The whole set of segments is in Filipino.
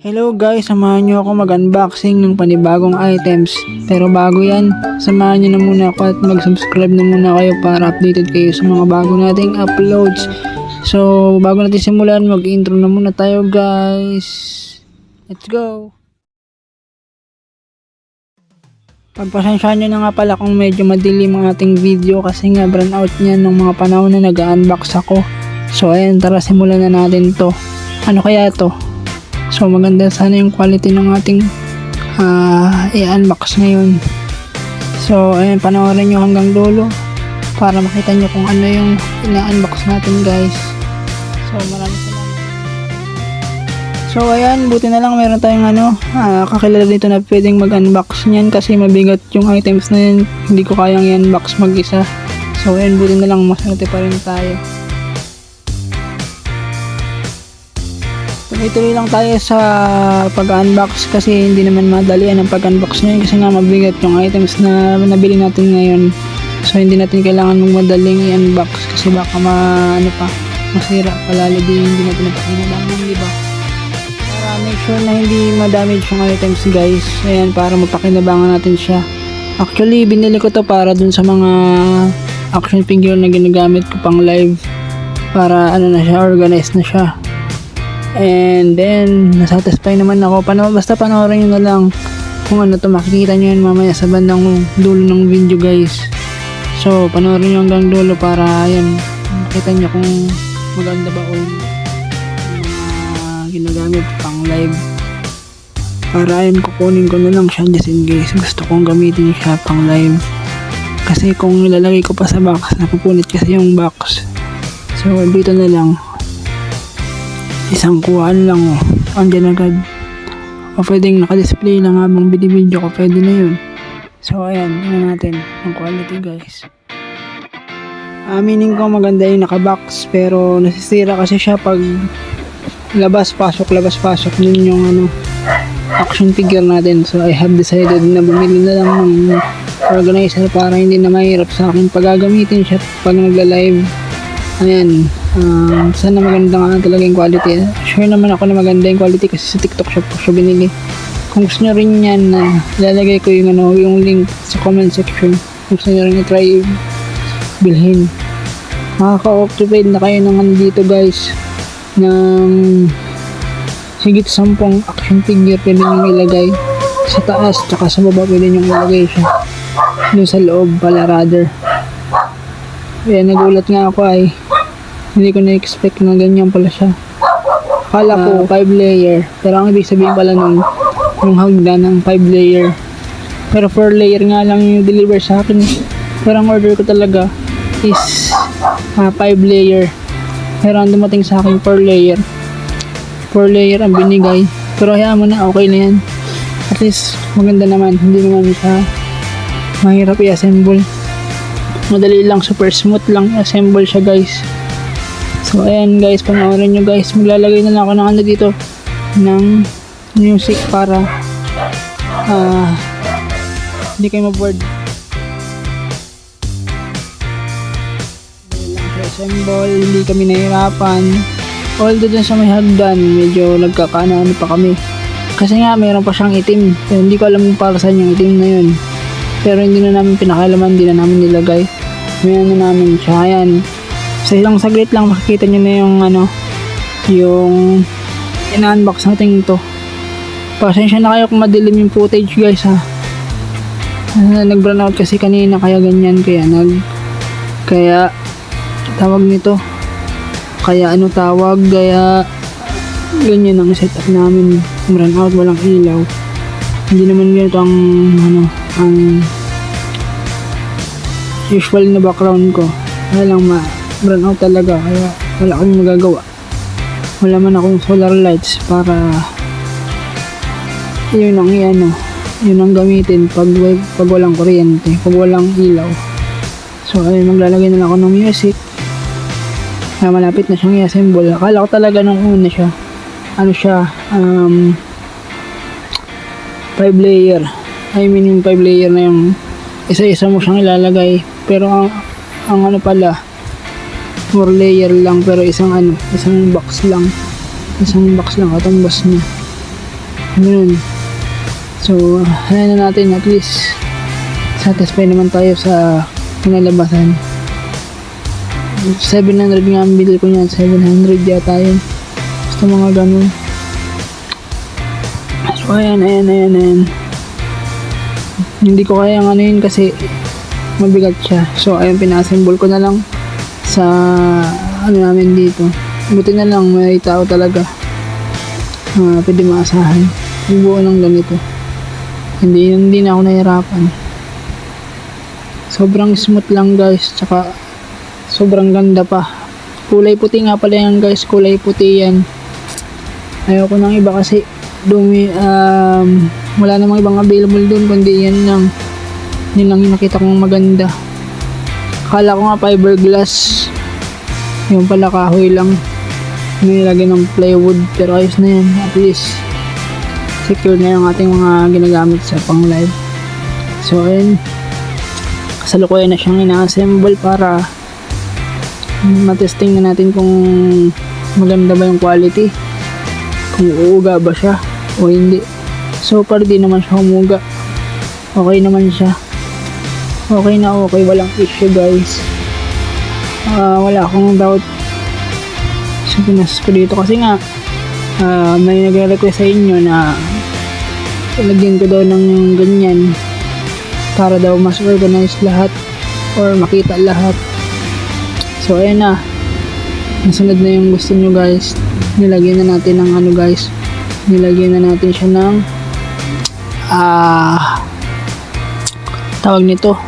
Hello guys, samahan nyo ako mag-unboxing ng panibagong items. Pero bago yan, samahan nyo na muna ako at mag-subscribe na muna kayo para updated kayo sa mga bago nating uploads. So, bago natin simulan, mag-intro na muna tayo guys. Let's go! Pagpasensyahan nyo na nga pala kung medyo madilim ang ating video kasi nga brand out niyan ng mga panahon na nag-unbox ako. So ayan, tara simulan na natin to. Ano kaya to? So maganda sana yung quality ng ating i-unbox ngayon. So ayan, panoorin nyo hanggang dulo para makita nyo kung ano yung ina-unbox natin guys. So maraming salamat. So ayan, buti na lang meron tayong kakilala dito na pwedeng mag-unbox niyan kasi mabigat yung items na yun, hindi ko kayang i-unbox mag-isa. So ayan, buti na lang maswerte pa rin tayo. Tuloy-tuloy lang tayo sa pag-unbox kasi hindi naman madalian ang pag-unbox ngayon kasi nga mabigat yung items na nabili natin ngayon. So hindi natin kailangan madaling i-unbox kasi baka masira palalo di hindi natin napakinabangan, di ba? Para make sure na hindi ma-damage yung items guys. Ayan, para mapakinabangan natin siya. Actually, binili ko to para dun sa mga action figure na ginagamit ko pang live para na siya, organized na siya. And then, nasatisfy naman ako. Basta panoorin nyo na lang kung ano to, makikita nyo yan mamaya sa bandang dulo ng video guys. So, panoorin nyo hanggang dulo para yan, makita nyo kung maganda ba o yung ginagamit pang live. Para yan, kukunin ko na lang siya just in case gusto kong gamitin siya pang live. Kasi kung nilalagay ko pa sa box, napupunit kasi yung box. So, dito na lang. Isang kuhaan lang andyan agad. O pwedeng naka-display lang habang binibidyo ko, pwede na yun. So ayan, tingnan natin ang quality guys. Aminin ko maganda yung naka-box pero nasisira kasi siya pag labas-pasok yun yung action figure natin. So I have decided na bumili na lang ng organizer para hindi na mahirap sa akin pag-gagamitin siya pag nagla-live. Ayan, sana maganda nga talaga yung quality. Sure naman ako na maganda yung quality kasi sa TikTok shop ko siya binili. Kung gusto nyo rin yan, ilalagay ko yung link sa comment section. Kung gusto nyo rin i-try bilhin. Makaka-occupied na kayo ng dito guys ng higit 10 action figure pwede nyo ilagay sa taas tsaka sa baba, pwede nyo ilagay siya doon sa loob pala rather. Kaya nagulat nga ako ay hindi ko na-expect na ganyan pala siya. Akala ko 5 layer pero ang ibig sabihin pala nun yung hagdan ng 5 layer pero 4 layer nga lang yung deliver sa akin. Pero ang order ko talaga is 5 layer pero ang dumating sa akin 4 layer ang binigay. Pero hayaan mo na, okay na yan. At least maganda naman, hindi naman siya mahirap i-assemble. Madali lang, super smooth lang assemble siya guys. So ayan guys, panoorin nyo guys. Maglalagay na lang ako ng dito ng music para hindi kayo maboard. Assemble, hindi kami nahirapan. Although dun sa may hagdan medyo nagkakaano pa kami kasi nga mayroon pa siyang itim so, hindi ko alam kung para saan yung itim na yun. Pero hindi na namin pinakailaman, hindi na namin nilagay. Mayroon na namin siya. Ayan. Sa ilang saglit lang makikita nyo na yung ina-unbox natin ito. Pasensya na kayo kung madilim yung footage guys ha. Nag-brown out kasi kanina kaya ganyan. Kaya tawag nito. Kaya ganyan ang setup namin. Brown out, walang ilaw. Hindi naman ganito ang usual na background ko. Kaya lang brown out talaga kaya wala akong magagawa. Wala man akong solar lights para yun ang gamitin pag walang kuryente, pag walang ilaw. So ayun, maglalagay na lang ako ng music. Kaya malapit na siyang i-assemble. Akala ko talaga nung una siya 5 layer. I mean yung 5 layer na yung isa-isa mo siyang ilalagay. Pero ang pala 4 layer lang pero isang box lang katumbas niya. Ganun. So, hayaan na natin, at least satisfied naman tayo sa pinalabasan. 700 nga ang bill ko niyan, 700 yata yun. Basta mga ganun. So, ayan. Hindi ko kaya ano yun kasi mabigat siya. So, ayun, pinassemble ko na lang sa ano namin dito. Buti na lang may tao talaga. Pwede maasahan. Buo ng ganito. Hindi na ako nahirapan. Sobrang smooth lang guys. Tsaka sobrang ganda pa. Kulay puti nga pala yan guys. Kulay puti yan. Ayoko ng iba kasi dumi, wala namang ibang available dun kundi yan lang. Yun lang yung nakita kong maganda. Akala ko nga fiberglass. Yung pala kahoy lang. Nilagay ng plywood. Pero ayos na yan. At least secure na yung ating mga ginagamit sa pang live. So ayun, kasalukuyan na siyang ina-assemble para matesting na natin kung maganda ba yung quality, kung uuga ba siya o hindi. So far di naman siya humuga, okay naman siya, okay na okay, walang issue guys. Wala akong doubt sa pinas ko dito kasi nga may nagre-request sa inyo na ilagyan ko daw ng ganyan para daw mas organized lahat or makita lahat. So ayan na, nasunod na yung gusto nyo guys. Nilagyan na natin ng ano guys, nilagyan na natin siya ng tawag nito,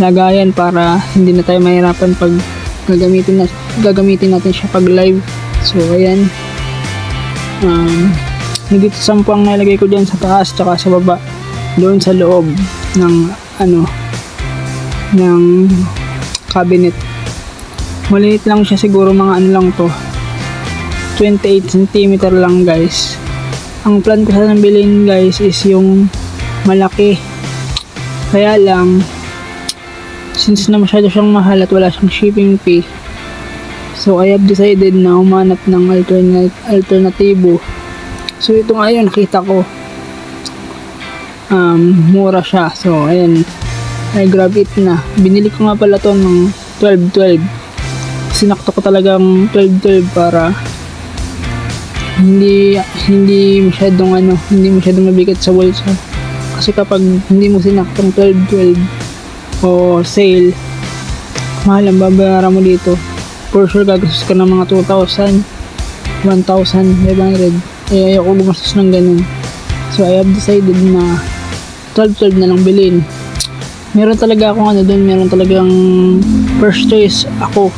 lagayan para hindi na tayo mahirapan pag gagamitin natin siya pag live. So ayan, higit 10 ang nilagay ko dyan sa taas tsaka sa baba, doon sa loob ng ng cabinet. Maliit lang siya, siguro mga ano lang to, 28 cm lang guys. Ang plan ko sana bilhin guys is yung malaki, kaya lang since na masyado siyang mahal at wala siyang shipping fee, so I have decided na umanap ng alternatibo. So ito nga yun, nakita ko mura siya. So ayan, I grab it na. Binili ko nga pala to ng 12-12. Sinakto ko talagang 12-12 para hindi masyadong hindi masyadong mabigat sa bulsa. Kasi kapag hindi mo sinaktong 12-12 o sale, mahal ang babayaran mo dito. For sure gagastos ka ng mga 2,000, 1,500. Ayoko gumastos ng ganun. So I have decided na 12-12 na lang bilhin. Meron talaga akong doon, meron talagang first choice ako.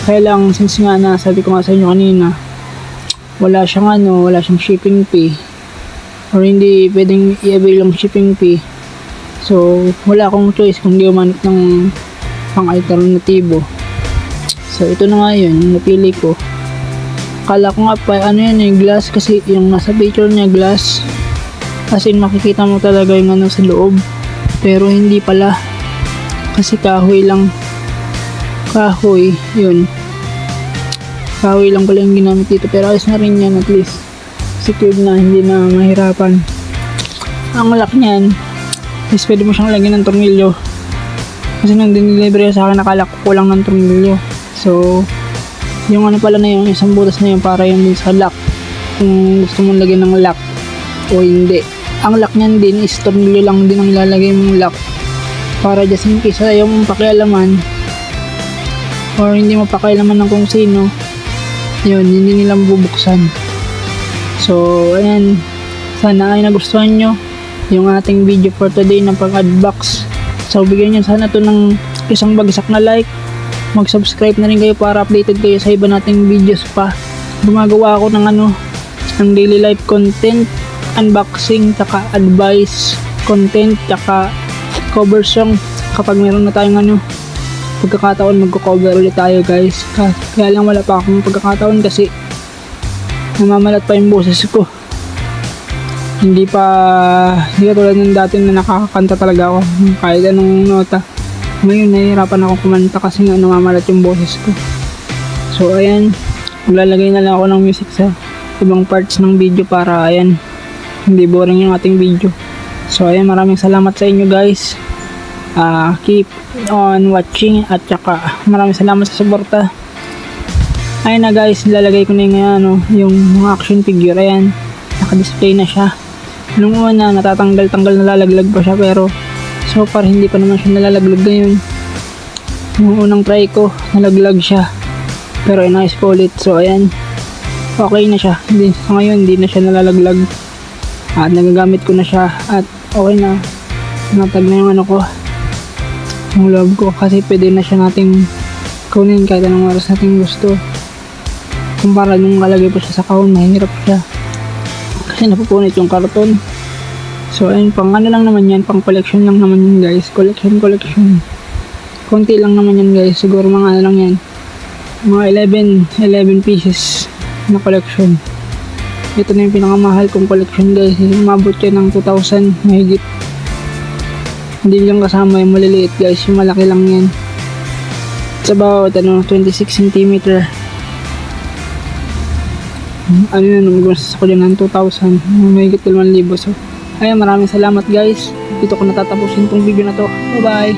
Kaya lang, since nga sabi ko nga sa inyo kanina, wala siyang shipping fee, or hindi pwedeng i-avail ang shipping fee. So wala akong choice kung di umanap ng pang alternatibo. So ito na nga yun, napili ko. Akala ko nga pa yung glass, kasi yung nasa picture niya glass, as in makikita mo talaga yung sa loob, pero hindi pala, kasi kahoy lang yun, kahoy lang pala yung ginamit dito. Pero ayos na rin yan, at least secured na, hindi na mahirapan. Ang lock niyan is pwede mo siyang lagyan ng tornilyo, kasi nang dinilibre sa akin nakalak ko lang ng tornilyo. So yung pala na yung isang butas na yun para yung sa lock, kung gusto mong lagyan ng lock o hindi. Ang lock niyan din is tornilyo lang din ang ilalagay mong lock, para just in case ayaw mong pakialaman or hindi mo pakialaman ng kung sino, yun, hindi nila bubuksan. So ayan, sana ay nagustuhan nyo yung ating video for today ng pag-unbox. So bigyan nyo sana to ng isang bagsak na like, mag-subscribe na rin kayo para updated kayo sa iba nating videos pa. Gumagawa ako ng ng daily life content, unboxing, taka advice content, taka cover song. Kapag meron na tayong pagkakataon, magko-cover ulit tayo guys. Kaya lang wala pa akong pagkakataon kasi namamalat pa yung boses ko. Hindi katulad ng dati na nakakakanta talaga ako kahit anong nota. Ngayon nahihirapan ako kumanta kasi nga namamalat yung boses ko. So ayan, maglalagay na lang ako ng music sa ibang parts ng video para ayan, hindi boring yung ating video. So ayan, maraming salamat sa inyo guys. Keep on watching at saka maraming salamat sa suporta. Ayun na guys, nilalagay ko na yung, yung mga action figure. Ayan, naka-display na siya. Nung una, natatanggal-tanggal, nalalaglag pa siya, pero so far hindi pa naman siya nalalaglag ngayon. Nung unang try ko, nalaglag siya, pero inayos ko ulit. So ayan, okay na siya. Hindi, sa ngayon hindi na siya nalalaglag at nagagamit ko na siya at okay na. Natag na yung ko, yung loob ko, kasi pwede na siya nating kunin kahit anong oras nating gusto. Kumpara nung kalagay pa siya sa kahon, mahirap siya kasi napupunit yung karton. So ayun, pang lang naman yan, pang collection lang naman yan guys. Collection konti lang naman yan guys, siguro mga lang yan, mga 11 pieces na collection. Ito na yung pinakamahal kong collection guys, umabot yan ng 2,000 mahigit. Hindi lang kasama yung maliliit guys, yung malaki lang yan. It's about 26 cm. Ano yun, mag-gusto ko din ng 2,000, mahigit 2,000. So ayun, maraming salamat guys. Dito ko natatapusin tong video na to. Bye bye.